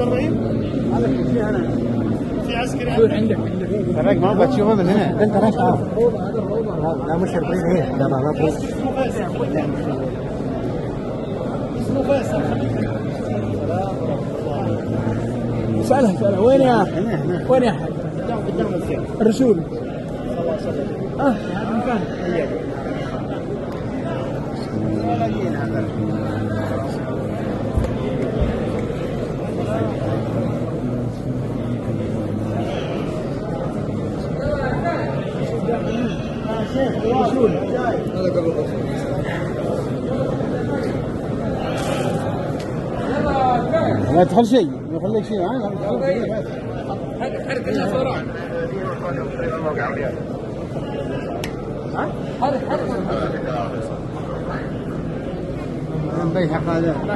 الرئيم؟ هذا في هنا في عسكري عندك تراك ما بتشوفه من هنا. انت رايح تعرف هذا الروضه لا مش الرئيم ايه لا لا اسمه فيصل. اسألها وين يا وين يا حاج؟ قدام السيارة. الرسول هذا المكان. هذا قبل الرسول. لا تدخل شيء ما يخليك شيء حرك الصورة. حرك حرك.